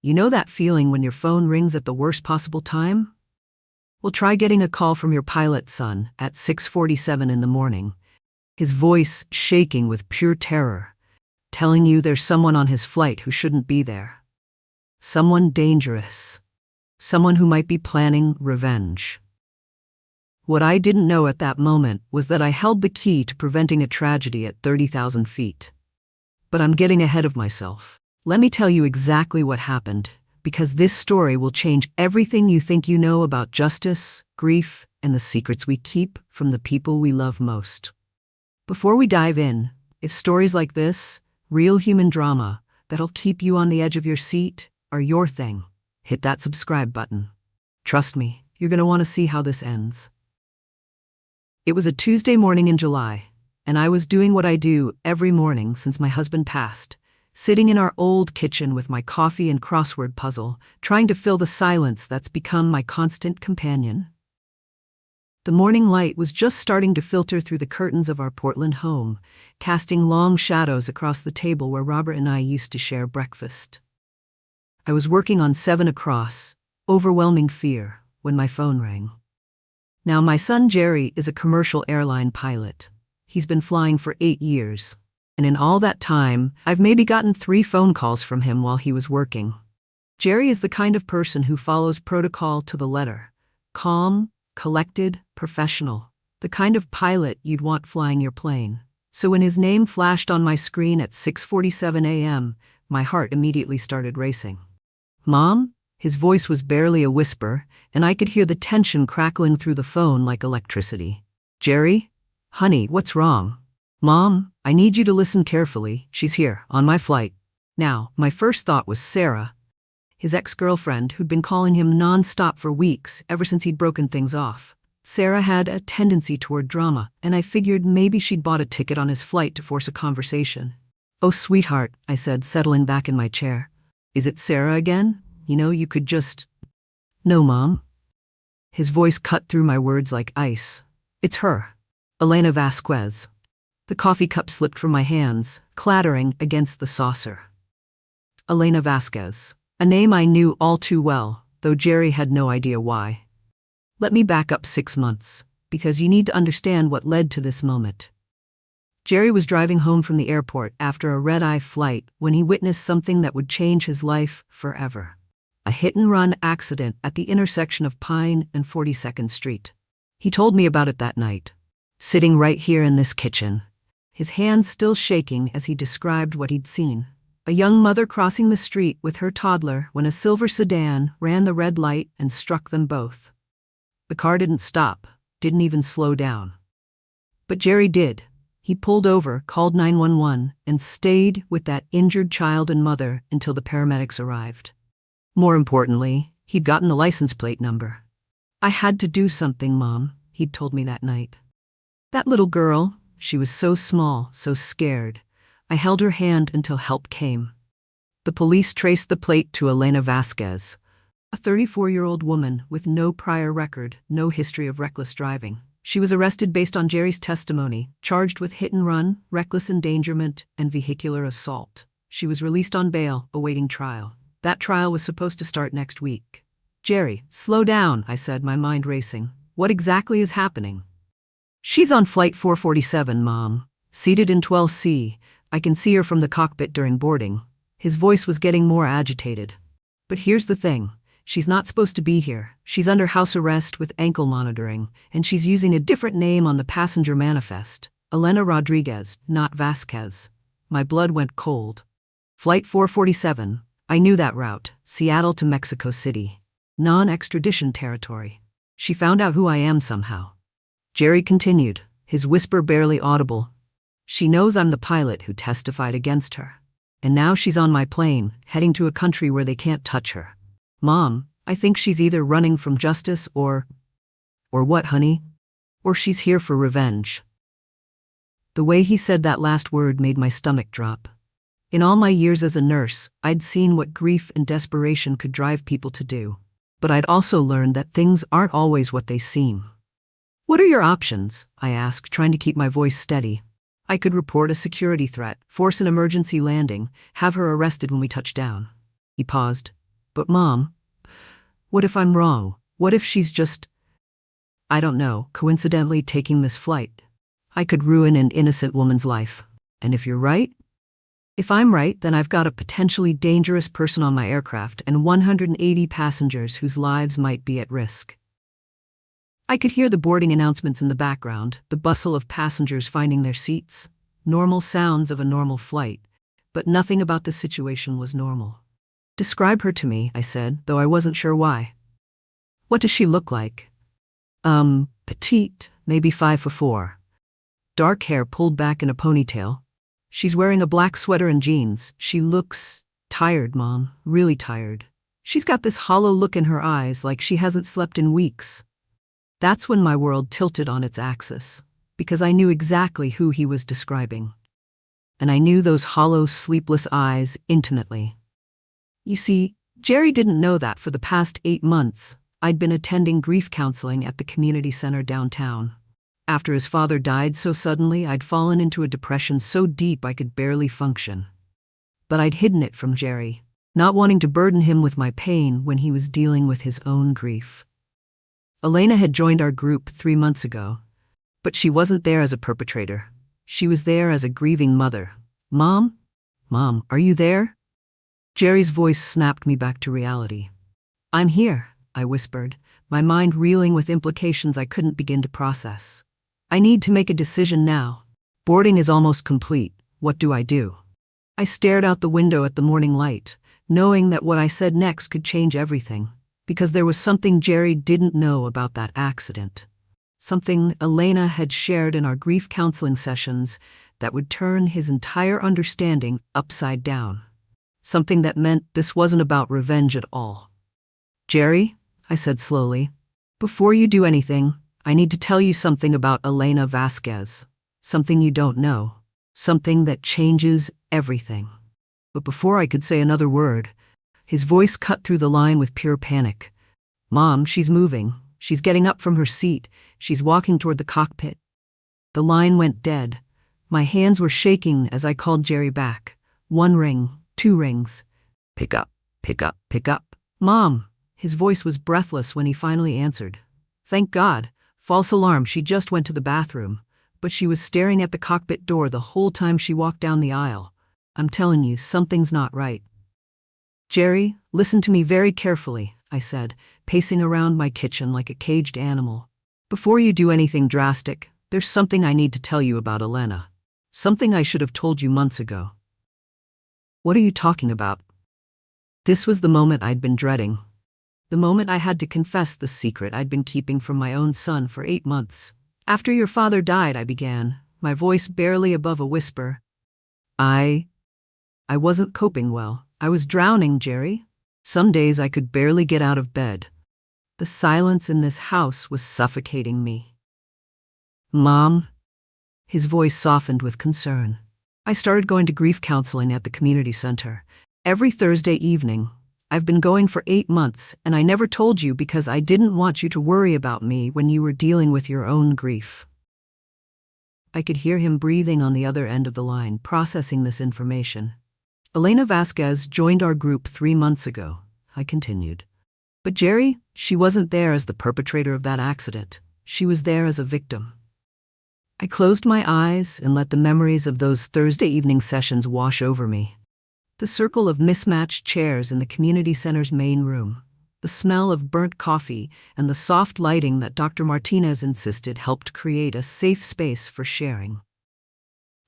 You know that feeling when your phone rings at the worst possible time? Well, try getting a call from your pilot son at 6:47 in the morning, his voice shaking with pure terror, telling you there's someone on his flight who shouldn't be there. Someone dangerous. Someone who might be planning revenge. What I didn't know at that moment was that I held the key to preventing a tragedy at 30,000 feet. But I'm getting ahead of myself. Let me tell you exactly what happened, because this story will change everything you think you know about justice, grief, and the secrets we keep from the people we love most. Before we dive in, if stories like this, real human drama, that'll keep you on the edge of your seat, are your thing, hit that subscribe button. Trust me, you're going to want to see how this ends. It was a Tuesday morning in July, and I was doing what I do every morning since my husband passed, sitting in our old kitchen with my coffee and crossword puzzle, trying to fill the silence that's become my constant companion. The morning light was just starting to filter through the curtains of our Portland home, casting long shadows across the table where Robert and I used to share breakfast. I was working on 7 Across, Overwhelming Fear, when my phone rang. Now, my son Jerry is a commercial airline pilot. He's been flying for 8 years, and in all that time, I've maybe gotten 3 phone calls from him while he was working. Jerry is the kind of person who follows protocol to the letter. Calm, collected, professional. The kind of pilot you'd want flying your plane. So when his name flashed on my screen at 6:47 a.m., my heart immediately started racing. "Mom?" His voice was barely a whisper, and I could hear the tension crackling through the phone like electricity. "Jerry? Honey, what's wrong?" "Mom, I need you to listen carefully. She's here, on my flight." Now, my first thought was Sarah, his ex-girlfriend who'd been calling him non-stop for weeks ever since he'd broken things off. Sarah had a tendency toward drama, and I figured maybe she'd bought a ticket on his flight to force a conversation. "Oh, sweetheart," I said, settling back in my chair. "Is it Sarah again? You know, you could just—" "No, Mom." His voice cut through my words like ice. "It's her. Elena Vasquez." The coffee cup slipped from my hands, clattering against the saucer. Elena Vasquez. A name I knew all too well, though Jerry had no idea why. Let me back up 6 months, because you need to understand what led to this moment. Jerry was driving home from the airport after a red-eye flight when he witnessed something that would change his life forever. A hit-and-run accident at the intersection of Pine and 42nd Street. He told me about it that night, sitting right here in this kitchen, his hands still shaking as he described what he'd seen. A young mother crossing the street with her toddler when a silver sedan ran the red light and struck them both. The car didn't stop, didn't even slow down. But Jerry did. He pulled over, called 911, and stayed with that injured child and mother until the paramedics arrived. More importantly, he'd gotten the license plate number. "I had to do something, Mom," he'd told me that night. "That little girl, she was so small, so scared. I held her hand until help came." The police traced the plate to Elena Vasquez, a 34-year-old woman with no prior record, no history of reckless driving. She was arrested based on Jerry's testimony, charged with hit and run, reckless endangerment, and vehicular assault. She was released on bail, awaiting trial. That trial was supposed to start next week. "Jerry, slow down," I said, my mind racing. "What exactly is happening?" "She's on flight 447, Mom. Seated in 12C. I can see her from the cockpit during boarding." His voice was getting more agitated. "But here's the thing. She's not supposed to be here. She's under house arrest with ankle monitoring, and she's using a different name on the passenger manifest. Elena Rodriguez, not Vasquez." My blood went cold. Flight 447. I knew that route, Seattle to Mexico City. Non-extradition territory. She found out who I am somehow. Jerry continued, his whisper barely audible. "She knows I'm the pilot who testified against her. And now she's on my plane, heading to a country where they can't touch her. Mom, I think she's either running from justice or what, honey? Or she's here for revenge." The way he said that last word made my stomach drop. In all my years as a nurse, I'd seen what grief and desperation could drive people to do. But I'd also learned that things aren't always what they seem. "What are your options?" I asked, trying to keep my voice steady. "I could report a security threat, force an emergency landing, have her arrested when we touch down." He paused. But Mom, what if I'm wrong? What if she's just, I don't know, coincidentally taking this flight? I could ruin an innocent woman's life. And if you're right? If I'm right, then I've got a potentially dangerous person on my aircraft and 180 passengers whose lives might be at risk. I could hear the boarding announcements in the background, the bustle of passengers finding their seats, normal sounds of a normal flight, but nothing about the situation was normal. Describe her to me, I said, though I wasn't sure why. What does she look like? Petite, maybe 5'4". Dark hair pulled back in a ponytail. She's wearing a black sweater and jeans. She looks tired, Mom, really tired. She's got this hollow look in her eyes like she hasn't slept in weeks. That's when my world tilted on its axis, because I knew exactly who he was describing. And I knew those hollow, sleepless eyes intimately. You see, Jerry didn't know that for the past 8 months, I'd been attending grief counseling at the community center downtown. After his father died so suddenly, I'd fallen into a depression so deep I could barely function. But I'd hidden it from Jerry, not wanting to burden him with my pain when he was dealing with his own grief. Elena had joined our group 3 months ago, but she wasn't there as a perpetrator. She was there as a grieving mother. Mom, are you there? Jerry's voice snapped me back to reality. I'm here, I whispered, my mind reeling with implications I couldn't begin to process. I need to make a decision now. Boarding is almost complete. What do I do? I stared out the window at the morning light, knowing that what I said next could change everything, because there was something Jerry didn't know about that accident. Something Elena had shared in our grief counseling sessions that would turn his entire understanding upside down. Something that meant this wasn't about revenge at all. Jerry, I said slowly, before you do anything, I need to tell you something about Elena Vasquez. Something you don't know. Something that changes everything. But before I could say another word, his voice cut through the line with pure panic. Mom, she's moving. She's getting up from her seat. She's walking toward the cockpit. The line went dead. My hands were shaking as I called Jerry back. 1 ring, 2 rings. Pick up, pick up, pick up. Mom, his voice was breathless when he finally answered. Thank God. False alarm, she just went to the bathroom, but she was staring at the cockpit door the whole time she walked down the aisle. I'm telling you, something's not right. Jerry, listen to me very carefully, I said, pacing around my kitchen like a caged animal. Before you do anything drastic, there's something I need to tell you about Elena. Something I should have told you months ago. What are you talking about? This was the moment I'd been dreading. The moment I had to confess the secret I'd been keeping from my own son for 8 months. After your father died, I began, my voice barely above a whisper. I wasn't coping well. I was drowning, Jerry. Some days I could barely get out of bed. The silence in this house was suffocating me. Mom? His voice softened with concern. I started going to grief counseling at the community center. Every Thursday evening. I've been going for 8 months, and I never told you because I didn't want you to worry about me when you were dealing with your own grief. I could hear him breathing on the other end of the line, processing this information. Elena Vasquez joined our group 3 months ago, I continued. But Jerry, she wasn't there as the perpetrator of that accident. She was there as a victim. I closed my eyes and let the memories of those Thursday evening sessions wash over me. The circle of mismatched chairs in the community center's main room, the smell of burnt coffee, and the soft lighting that Dr. Martinez insisted helped create a safe space for sharing.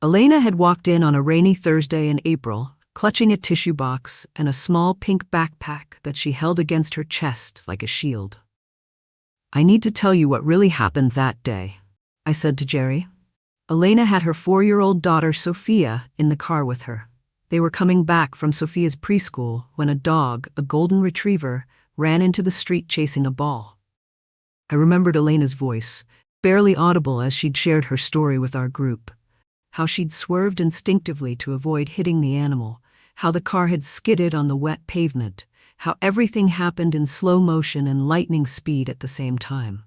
Elena had walked in on a rainy Thursday in April, clutching a tissue box and a small pink backpack that she held against her chest like a shield. I need to tell you what really happened that day, I said to Jerry. Elena had her 4-year-old daughter Sophia in the car with her. They were coming back from Sophia's preschool when a dog, a golden retriever, ran into the street chasing a ball. I remembered Elena's voice, barely audible as she'd shared her story with our group. How she'd swerved instinctively to avoid hitting the animal, how the car had skidded on the wet pavement, how everything happened in slow motion and lightning speed at the same time.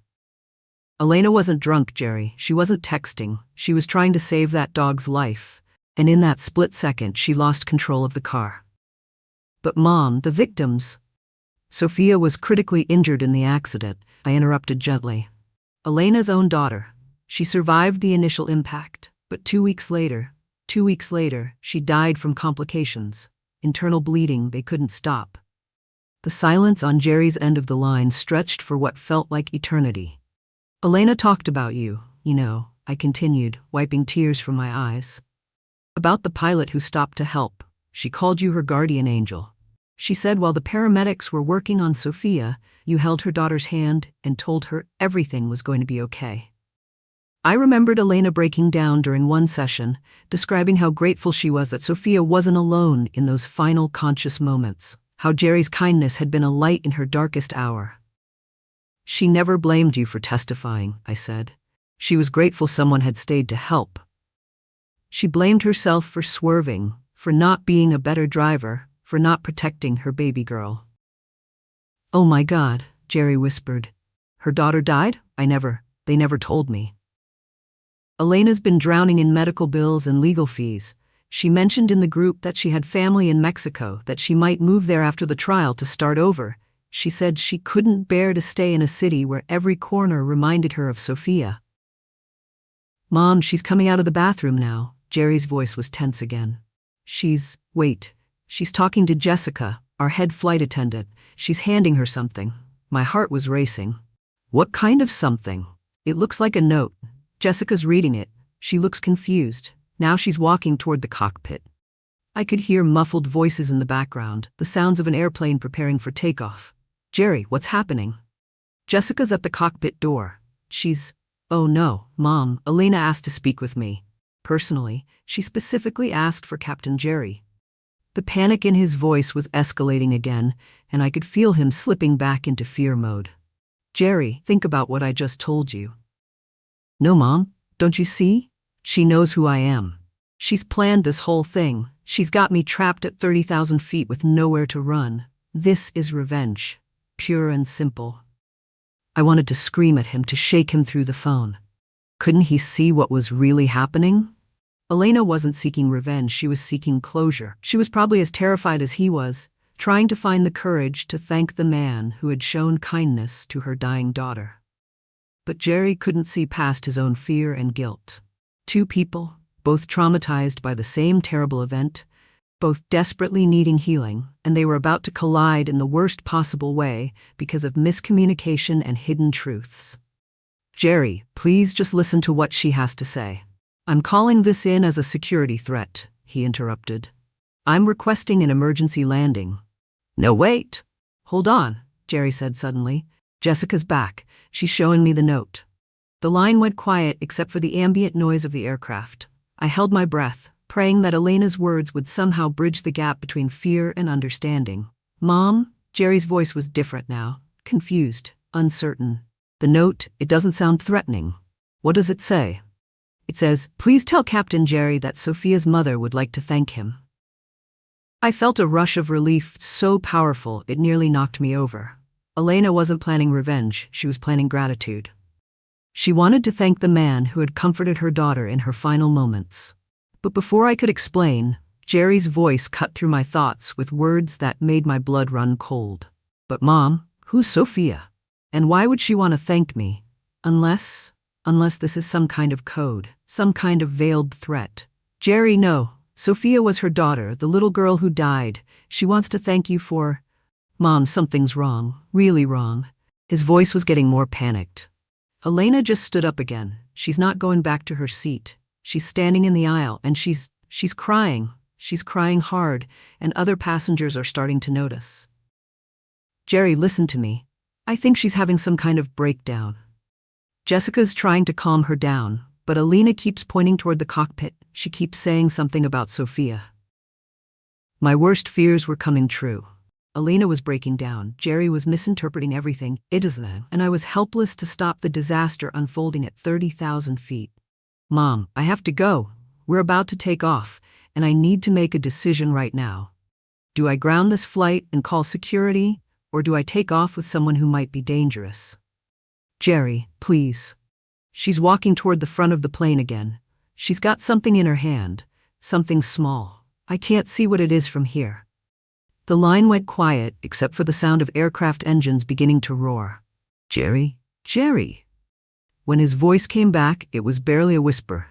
Elena wasn't drunk, Jerry. She wasn't texting. She was trying to save that dog's life. And in that split second, she lost control of the car. But Mom, the victims, Sophia was critically injured in the accident, I interrupted gently. Elena's own daughter. She survived the initial impact, but 2 weeks later, she died from complications. Internal bleeding they couldn't stop. The silence on Jerry's end of the line stretched for what felt like eternity. Elena talked about you, I continued, wiping tears from my eyes. About the pilot who stopped to help. She called you her guardian angel. She said while the paramedics were working on Sophia, you held her daughter's hand and told her everything was going to be okay. I remembered Elena breaking down during one session, describing how grateful she was that Sophia wasn't alone in those final conscious moments, how Jerry's kindness had been a light in her darkest hour. She never blamed you for testifying, I said. She was grateful someone had stayed to help. She blamed herself for swerving, for not being a better driver, for not protecting her baby girl. Oh my God, Jerry whispered. Her daughter died? They never told me. Elena's been drowning in medical bills and legal fees. She mentioned in the group that she had family in Mexico, that she might move there after the trial to start over. She said she couldn't bear to stay in a city where every corner reminded her of Sophia. Mom, she's coming out of the bathroom now. Jerry's voice was tense again. She's talking to Jessica, our head flight attendant. She's handing her something. My heart was racing. What kind of something? It looks like a note. Jessica's reading it. She looks confused. Now she's walking toward the cockpit. I could hear muffled voices in the background, the sounds of an airplane preparing for takeoff. Jerry, what's happening? Jessica's at the cockpit door. Oh no, Mom, Elena asked to speak with me. Personally, she specifically asked for Captain Jerry. The panic in his voice was escalating again, and I could feel him slipping back into fear mode. Jerry, think about what I just told you. No, Mom, don't you see? She knows who I am. She's planned this whole thing. She's got me trapped at 30,000 feet with nowhere to run. This is revenge. Pure and simple. I wanted to scream at him, to shake him through the phone. Couldn't he see what was really happening? Elena wasn't seeking revenge, she was seeking closure. She was probably as terrified as he was, trying to find the courage to thank the man who had shown kindness to her dying daughter. But Jerry couldn't see past his own fear and guilt. Two people, both traumatized by the same terrible event, both desperately needing healing, and they were about to collide in the worst possible way because of miscommunication and hidden truths. Jerry, please just listen to what she has to say. I'm calling this in as a security threat, he interrupted. I'm requesting an emergency landing. No, wait. Hold on, Jerry said suddenly. Jessica's back. She's showing me the note. The line went quiet except for the ambient noise of the aircraft. I held my breath, praying that Elena's words would somehow bridge the gap between fear and understanding. Mom? Jerry's voice was different now, confused, uncertain. The note, it doesn't sound threatening. What does it say? It says, please tell Captain Jerry that Sophia's mother would like to thank him. I felt a rush of relief so powerful it nearly knocked me over. Elena wasn't planning revenge, she was planning gratitude. She wanted to thank the man who had comforted her daughter in her final moments. But before I could explain, Jerry's voice cut through my thoughts with words that made my blood run cold. But Mom, who's Sophia? And why would she want to thank me? Unless this is some kind of code, some kind of veiled threat. Jerry, no. Sophia was her daughter, the little girl who died. She wants to thank you for... Mom, something's wrong, really wrong. His voice was getting more panicked. Elena just stood up again. She's not going back to her seat. She's standing in the aisle, and she's crying. She's crying hard, and other passengers are starting to notice. Jerry, listen to me. I think she's having some kind of breakdown. Jessica's trying to calm her down, but Elena keeps pointing toward the cockpit. She keeps saying something about Sophia. My worst fears were coming true. Elena was breaking down. Jerry was misinterpreting everything. And I was helpless to stop the disaster unfolding at 30,000 feet. Mom, I have to go. We're about to take off, and I need to make a decision right now. Do I ground this flight and call security, or do I take off with someone who might be dangerous? Jerry, please. She's walking toward the front of the plane again. She's got something in her hand, something small. I can't see what it is from here. The line went quiet except for the sound of aircraft engines beginning to roar. Jerry? Jerry? When his voice came back, it was barely a whisper,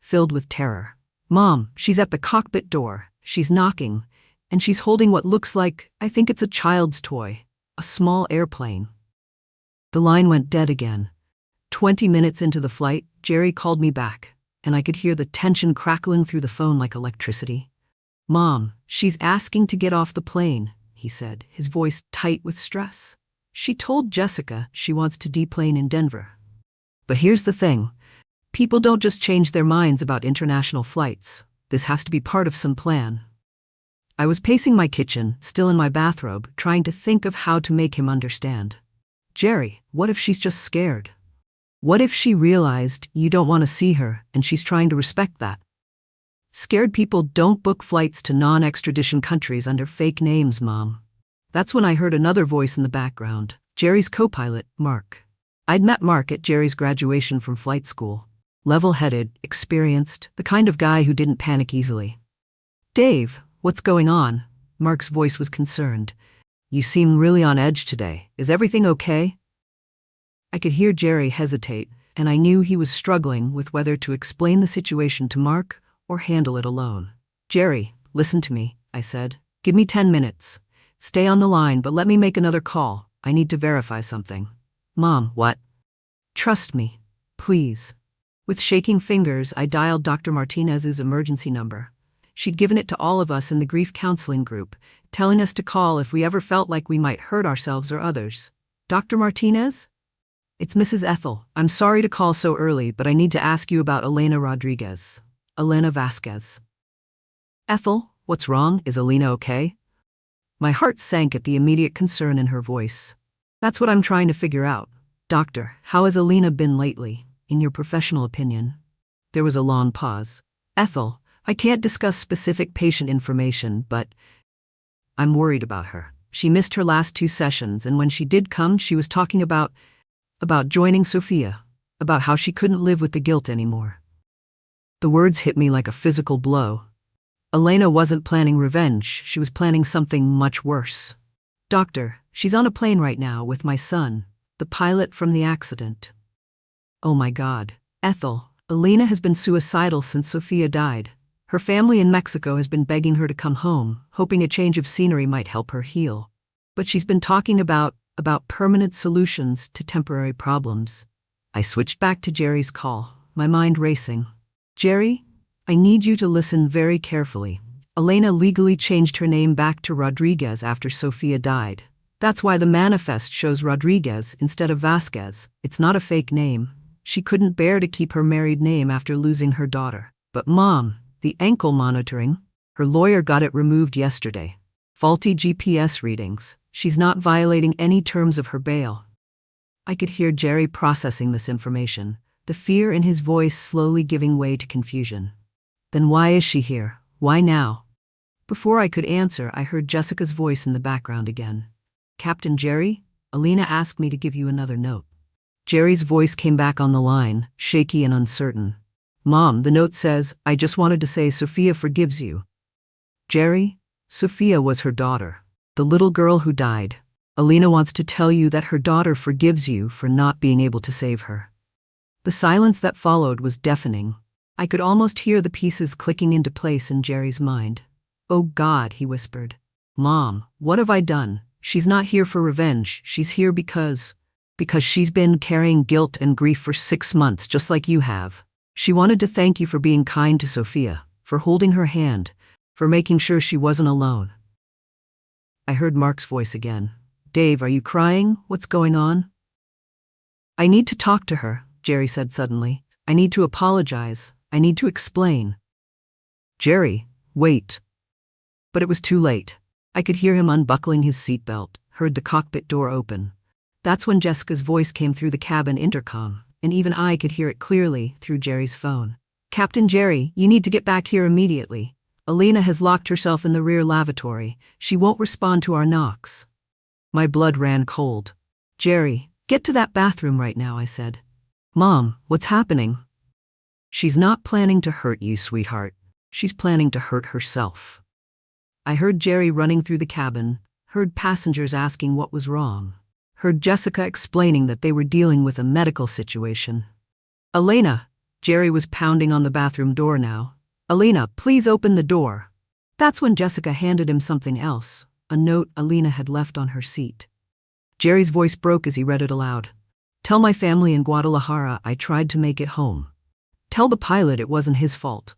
filled with terror. Mom, she's at the cockpit door. She's knocking, and she's holding what looks like, I think it's a child's toy, a small airplane. The line went dead again. 20 minutes into the flight, Jerry called me back, and I could hear the tension crackling through the phone like electricity. Mom, she's asking to get off the plane, he said, his voice tight with stress. She told Jessica she wants to deplane in Denver. But here's the thing. People don't just change their minds about international flights. This has to be part of some plan. I was pacing my kitchen, still in my bathrobe, trying to think of how to make him understand. Jerry, what if she's just scared? What if she realized you don't want to see her and she's trying to respect that? Scared people don't book flights to non-extradition countries under fake names, Mom. That's when I heard another voice in the background, Jerry's co-pilot, Mark. I'd met Mark at Jerry's graduation from flight school. Level-headed, experienced, the kind of guy who didn't panic easily. Dave, what's going on? Mark's voice was concerned. You seem really on edge today. Is everything okay? I could hear Jerry hesitate, and I knew he was struggling with whether to explain the situation to Mark or handle it alone. Jerry, listen to me, I said. Give me 10 minutes. Stay on the line, but let me make another call. I need to verify something. Mom, what? Trust me, please. With shaking fingers, I dialed Dr. Martinez's emergency number. She'd given it to all of us in the grief counseling group, telling us to call if we ever felt like we might hurt ourselves or others. Dr. Martinez? It's Mrs. Ethel. I'm sorry to call so early, but I need to ask you about Elena Rodriguez. Elena Vasquez. Ethel, what's wrong? Is Elena okay? My heart sank at the immediate concern in her voice. That's what I'm trying to figure out. Doctor, how has Elena been lately, in your professional opinion? There was a long pause. Ethel, I can't discuss specific patient information, but I'm worried about her. She missed her last 2 sessions, and when she did come, she was talking about joining Sophia, about how she couldn't live with the guilt anymore. The words hit me like a physical blow. Elena wasn't planning revenge, she was planning something much worse. Doctor, she's on a plane right now with my son, the pilot from the accident. Oh my God. Ethel, Elena has been suicidal since Sophia died. Her family in Mexico has been begging her to come home, hoping a change of scenery might help her heal. But she's been talking about permanent solutions to temporary problems. I switched back to Jerry's call, my mind racing. Jerry, I need you to listen very carefully. Elena legally changed her name back to Rodriguez after Sophia died. That's why the manifest shows Rodriguez instead of Vasquez. It's not a fake name. She couldn't bear to keep her married name after losing her daughter. But Mom, the ankle monitoring, her lawyer got it removed yesterday. Faulty GPS readings. She's not violating any terms of her bail. I could hear Jerry processing this information, the fear in his voice slowly giving way to confusion. Then why is she here? Why now? Before I could answer, I heard Jessica's voice in the background again. Captain Jerry, Elena asked me to give you another note. Jerry's voice came back on the line, shaky and uncertain. Mom, the note says, I just wanted to say Sophia forgives you. Jerry, Sophia was her daughter, the little girl who died. Elena wants to tell you that her daughter forgives you for not being able to save her. The silence that followed was deafening. I could almost hear the pieces clicking into place in Jerry's mind. Oh God, he whispered. Mom, what have I done? She's not here for revenge. She's here because she's been carrying guilt and grief for 6 months, just like you have. She wanted to thank you for being kind to Sophia, for holding her hand, for making sure she wasn't alone. I heard Mark's voice again. Dave, are you crying? What's going on? I need to talk to her, Jerry said suddenly. I need to apologize. I need to explain. Jerry, wait. But it was too late. I could hear him unbuckling his seatbelt, heard the cockpit door open. That's when Jessica's voice came through the cabin intercom, and even I could hear it clearly through Jerry's phone. Captain Jerry, you need to get back here immediately. Elena has locked herself in the rear lavatory. She won't respond to our knocks. My blood ran cold. Jerry, get to that bathroom right now, I said. Mom, what's happening? She's not planning to hurt you, sweetheart. She's planning to hurt herself. I heard Jerry running through the cabin, heard passengers asking what was wrong, heard Jessica explaining that they were dealing with a medical situation. Elena, Jerry was pounding on the bathroom door now. Elena, please open the door. That's when Jessica handed him something else, a note Elena had left on her seat. Jerry's voice broke as he read it aloud. Tell my family in Guadalajara I tried to make it home. Tell the pilot it wasn't his fault.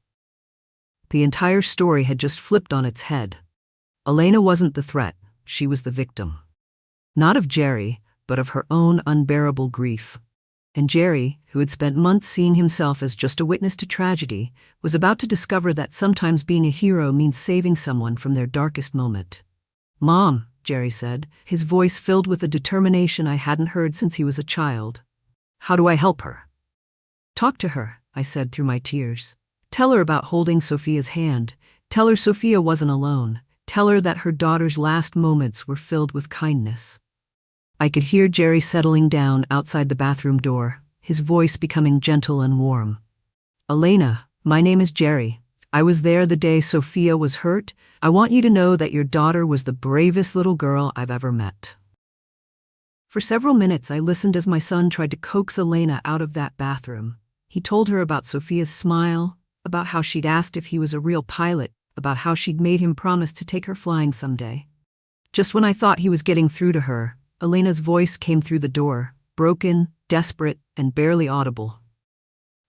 The entire story had just flipped on its head. Elena wasn't the threat, she was the victim. Not of Jerry, but of her own unbearable grief. And Jerry, who had spent months seeing himself as just a witness to tragedy, was about to discover that sometimes being a hero means saving someone from their darkest moment. Mom, Jerry said, his voice filled with a determination I hadn't heard since he was a child. How do I help her? Talk to her, I said through my tears. Tell her about holding Sophia's hand. Tell her Sophia wasn't alone. Tell her that her daughter's last moments were filled with kindness. I could hear Jerry settling down outside the bathroom door, his voice becoming gentle and warm. Elena, my name is Jerry. I was there the day Sophia was hurt. I want you to know that your daughter was the bravest little girl I've ever met. For several minutes I listened as my son tried to coax Elena out of that bathroom. He told her about Sophia's smile, about how she'd asked if he was a real pilot, about how she'd made him promise to take her flying someday. Just when I thought he was getting through to her, Elena's voice came through the door, broken, desperate, and barely audible.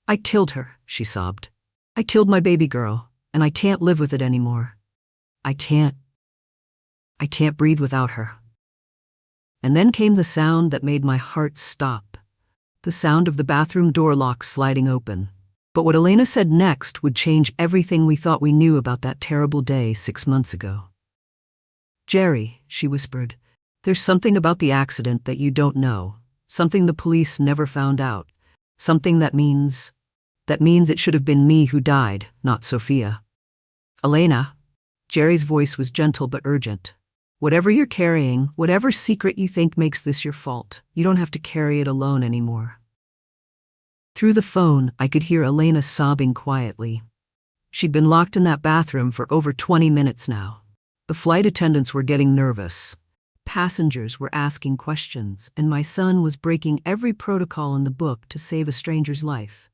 I killed her, she sobbed. I killed my baby girl, and I can't live with it anymore. I can't breathe without her. And then came the sound that made my heart stop. The sound of the bathroom door lock sliding open. But what Elena said next would change everything we thought we knew about that terrible day 6 months ago. Jerry, she whispered, there's something about the accident that you don't know, something the police never found out, something that means it should have been me who died, not Sophia. Elena, Jerry's voice was gentle but urgent. Whatever you're carrying, whatever secret you think makes this your fault, you don't have to carry it alone anymore. Through the phone, I could hear Elena sobbing quietly. She'd been locked in that bathroom for over 20 minutes now. The flight attendants were getting nervous. Passengers were asking questions, and my son was breaking every protocol in the book to save a stranger's life.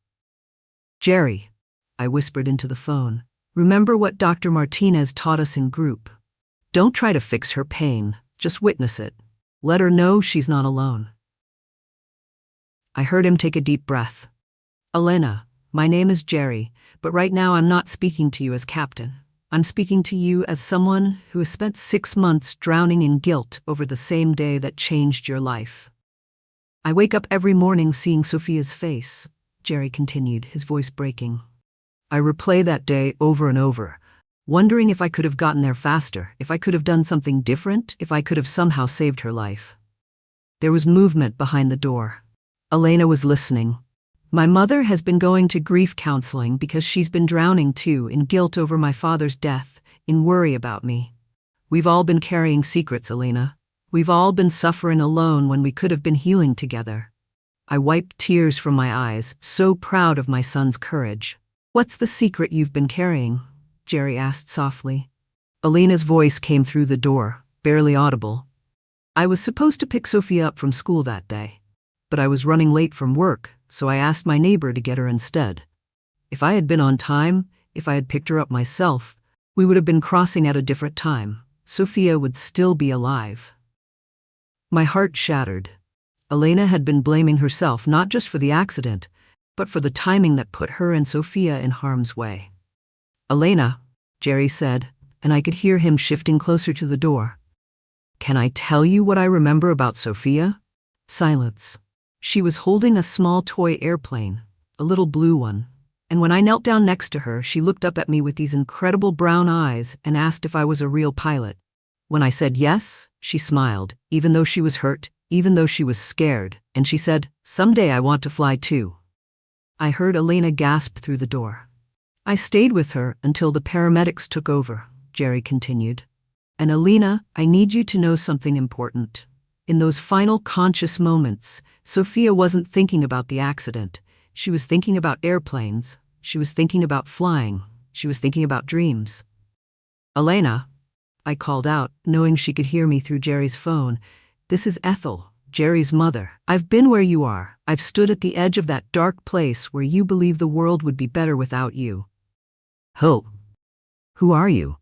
Jerry, I whispered into the phone, remember what Dr. Martinez taught us in group. Don't try to fix her pain, just witness it. Let her know she's not alone. I heard him take a deep breath. Elena, my name is Jerry, but right now I'm not speaking to you as captain. I'm speaking to you as someone who has spent 6 months drowning in guilt over the same day that changed your life. I wake up every morning seeing Sophia's face, Jerry continued, his voice breaking. I replay that day over and over, wondering if I could have gotten there faster, if I could have done something different, if I could have somehow saved her life. There was movement behind the door. Elena was listening. My mother has been going to grief counseling because she's been drowning too, in guilt over my father's death, in worry about me. We've all been carrying secrets, Elena. We've all been suffering alone when we could have been healing together. I wiped tears from my eyes, so proud of my son's courage. What's the secret you've been carrying? Jerry asked softly. Elena's voice came through the door, barely audible. I was supposed to pick Sophia up from school that day. But I was running late from work, so I asked my neighbor to get her instead. If I had been on time, if I had picked her up myself, we would have been crossing at a different time. Sophia would still be alive. My heart shattered. Elena had been blaming herself not just for the accident, but for the timing that put her and Sophia in harm's way. Elena, Jerry said, and I could hear him shifting closer to the door. Can I tell you what I remember about Sophia? Silence. She was holding a small toy airplane, a little blue one, and when I knelt down next to her, she looked up at me with these incredible brown eyes and asked if I was a real pilot. When I said yes, she smiled, even though she was hurt, even though she was scared, and she said, "Someday I want to fly too." I heard Elena gasp through the door. I stayed with her until the paramedics took over, Jerry continued. And Elena, I need you to know something important. In those final conscious moments, Sophia wasn't thinking about the accident. She was thinking about airplanes. She was thinking about flying. She was thinking about dreams. Elena, I called out, knowing she could hear me through Jerry's phone. This is Ethel, Jerry's mother. I've been where you are. I've stood at the edge of that dark place where you believe the world would be better without you. Who are you?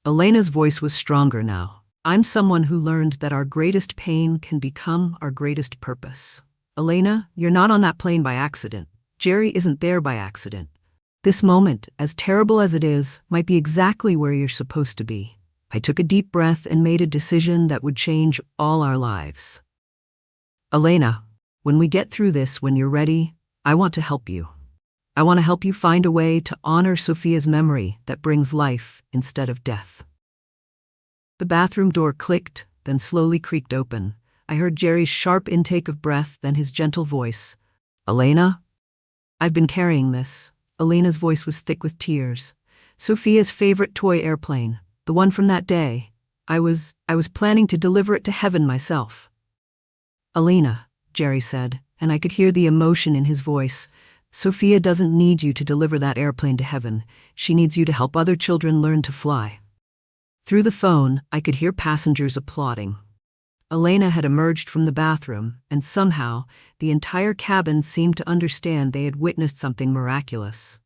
Elena's voice was stronger now. I'm someone who learned that our greatest pain can become our greatest purpose. Elena, you're not on that plane by accident. Jerry isn't there by accident. This moment, as terrible as it is, might be exactly where you're supposed to be. I took a deep breath and made a decision that would change all our lives. Elena, when we get through this, when you're ready, I want to help you. I want to help you find a way to honor Sophia's memory that brings life instead of death. The bathroom door clicked, then slowly creaked open. I heard Jerry's sharp intake of breath, then his gentle voice. Elena? I've been carrying this. Elena's voice was thick with tears. Sophia's favorite toy airplane, the one from that day. I was planning to deliver it to heaven myself. Elena, Jerry said, and I could hear the emotion in his voice. Sophia doesn't need you to deliver that airplane to heaven. She needs you to help other children learn to fly. Through the phone, I could hear passengers applauding. Elena had emerged from the bathroom, and somehow, the entire cabin seemed to understand they had witnessed something miraculous.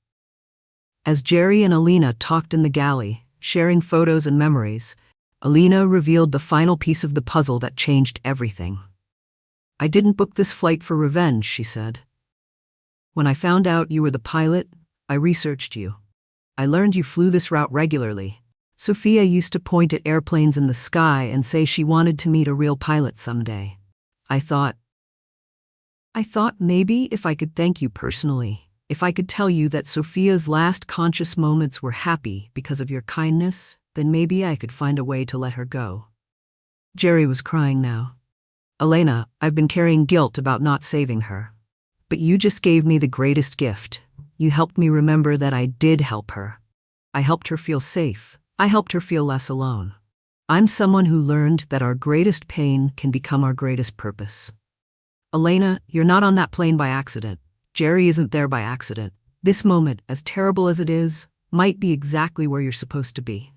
As Jerry and Elena talked in the galley, sharing photos and memories, Elena revealed the final piece of the puzzle that changed everything. I didn't book this flight for revenge, she said. When I found out you were the pilot, I researched you. I learned you flew this route regularly. Sophia used to point at airplanes in the sky and say she wanted to meet a real pilot someday. I thought maybe if I could thank you personally, if I could tell you that Sophia's last conscious moments were happy because of your kindness, then maybe I could find a way to let her go. Jerry was crying now. Elena, I've been carrying guilt about not saving her. But you just gave me the greatest gift. You helped me remember that I did help her. I helped her feel safe. I helped her feel less alone. I'm someone who learned that our greatest pain can become our greatest purpose. Elena, you're not on that plane by accident. Jerry isn't there by accident. This moment, as terrible as it is, might be exactly where you're supposed to be.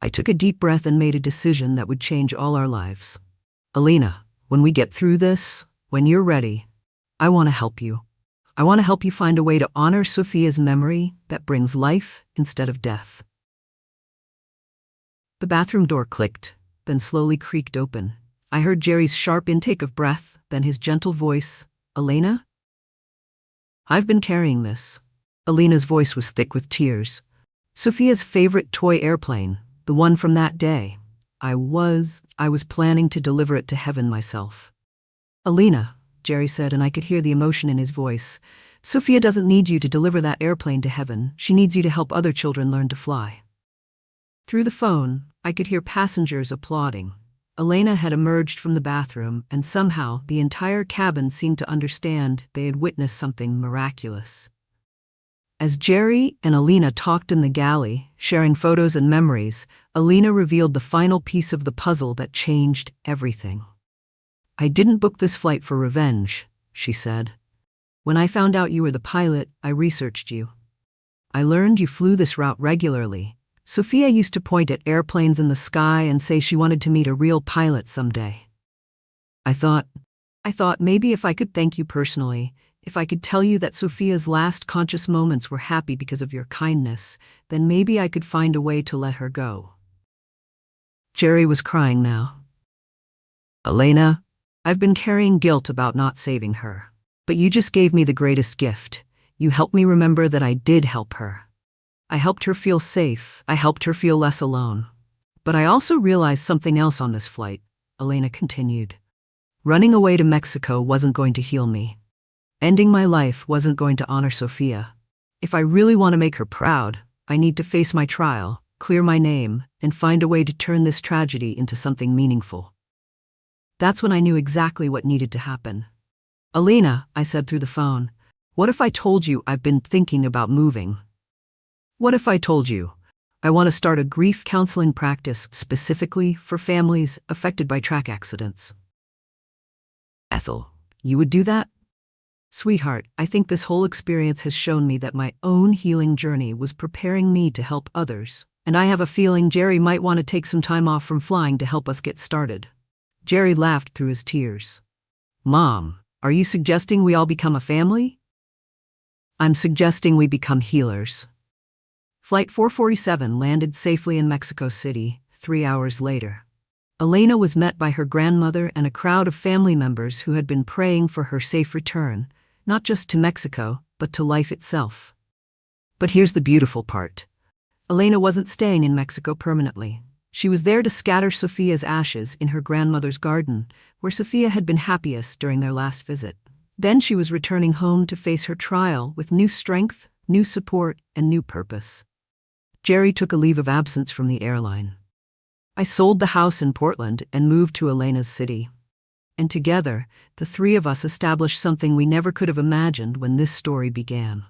I took a deep breath and made a decision that would change all our lives. Elena, when we get through this, when you're ready, I want to help you. I want to help you find a way to honor Sophia's memory that brings life instead of death. The bathroom door clicked, then slowly creaked open. I heard Jerry's sharp intake of breath, then his gentle voice. Elena? I've been carrying this. Elena's voice was thick with tears. Sophia's favorite toy airplane, the one from that day. I was planning to deliver it to heaven myself. Elena, Jerry said, and I could hear the emotion in his voice. Sophia doesn't need you to deliver that airplane to heaven. She needs you to help other children learn to fly. Through the phone, I could hear passengers applauding. Elena had emerged from the bathroom, and somehow the entire cabin seemed to understand they had witnessed something miraculous. As Jerry and Elena talked in the galley, sharing photos and memories, Elena revealed the final piece of the puzzle that changed everything. I didn't book this flight for revenge, she said. When I found out you were the pilot, I researched you. I learned you flew this route regularly. Sophia used to point at airplanes in the sky and say she wanted to meet a real pilot someday. I thought maybe if I could thank you personally, if I could tell you that Sophia's last conscious moments were happy because of your kindness, then maybe I could find a way to let her go. Jerry was crying now. Elena, I've been carrying guilt about not saving her. But you just gave me the greatest gift. You helped me remember that I did help her. I helped her feel safe. I helped her feel less alone. But I also realized something else on this flight, Elena continued. Running away to Mexico wasn't going to heal me. Ending my life wasn't going to honor Sophia. If I really want to make her proud, I need to face my trial, clear my name, and find a way to turn this tragedy into something meaningful. That's when I knew exactly what needed to happen. Elena, I said through the phone, what if I told you I've been thinking about moving? What if I told you I want to start a grief counseling practice specifically for families affected by track accidents? Ethel, you would do that? Sweetheart, I think this whole experience has shown me that my own healing journey was preparing me to help others, And I have a feeling Jerry might want to take some time off from flying to help us get started. Jerry laughed through his tears. Mom, are you suggesting we all become a family? I'm suggesting we become healers. Flight 447 landed safely in Mexico City 3 hours later. Elena was met by her grandmother and a crowd of family members who had been praying for her safe return, not just to Mexico, but to life itself. But here's the beautiful part. Elena wasn't staying in Mexico permanently. She was there to scatter Sophia's ashes in her grandmother's garden, where Sophia had been happiest during their last visit. Then she was returning home to face her trial with new strength, new support, and new purpose. Jerry took a leave of absence from the airline. I sold the house in Portland and moved to Elena's city. And together, the three of us established something we never could have imagined when this story began.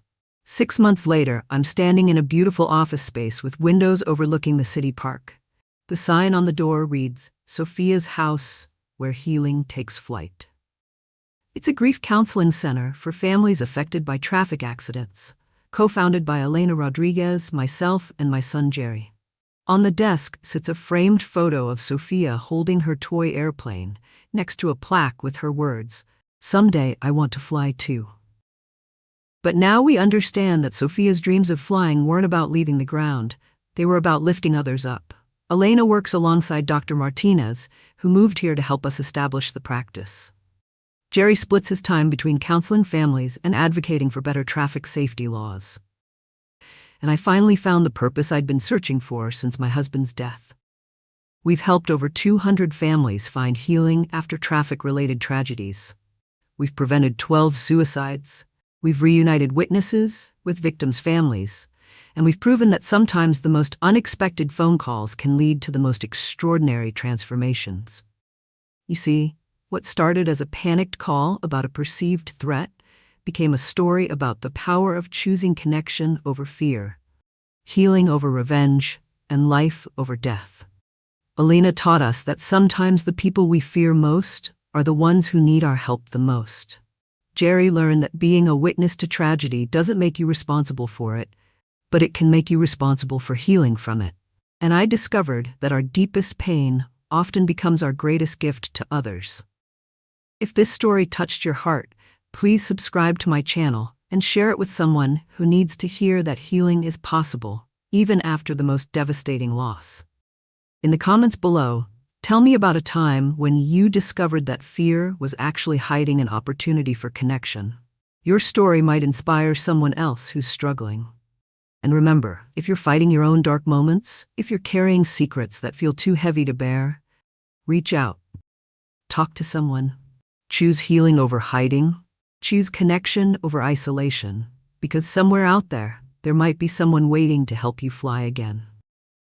6 months later, I'm standing in a beautiful office space with windows overlooking the city park. The sign on the door reads, Sophia's House, where healing takes flight. It's a grief counseling center for families affected by traffic accidents, co-founded by Elena Rodriguez, myself, and my son Jerry. On the desk sits a framed photo of Sophia holding her toy airplane, next to a plaque with her words, "Someday I want to fly too." But now we understand that Sophia's dreams of flying weren't about leaving the ground, they were about lifting others up. Elena works alongside Dr. Martinez, who moved here to help us establish the practice. Jerry splits his time between counseling families and advocating for better traffic safety laws. And I finally found the purpose I'd been searching for since my husband's death. We've helped over 200 families find healing after traffic-related tragedies. We've prevented 12 suicides. We've reunited witnesses with victims' families, and we've proven that sometimes the most unexpected phone calls can lead to the most extraordinary transformations. You see, what started as a panicked call about a perceived threat became a story about the power of choosing connection over fear, healing over revenge, and life over death. Elena taught us that sometimes the people we fear most are the ones who need our help the most. Jerry learned that being a witness to tragedy doesn't make you responsible for it, but it can make you responsible for healing from it. And I discovered that our deepest pain often becomes our greatest gift to others. If this story touched your heart, please subscribe to my channel and share it with someone who needs to hear that healing is possible, even after the most devastating loss. In the comments below, tell me about a time when you discovered that fear was actually hiding an opportunity for connection. Your story might inspire someone else who's struggling. And remember, if you're fighting your own dark moments, if you're carrying secrets that feel too heavy to bear, reach out. Talk to someone. Choose healing over hiding. Choose connection over isolation, because somewhere out there might be someone waiting to help you fly again.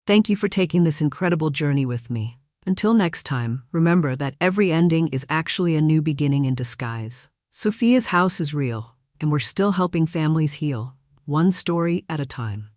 Thank you for taking this incredible journey with me. Until next time, remember that every ending is actually a new beginning in disguise. Sophia's house is real, and we're still helping families heal, one story at a time.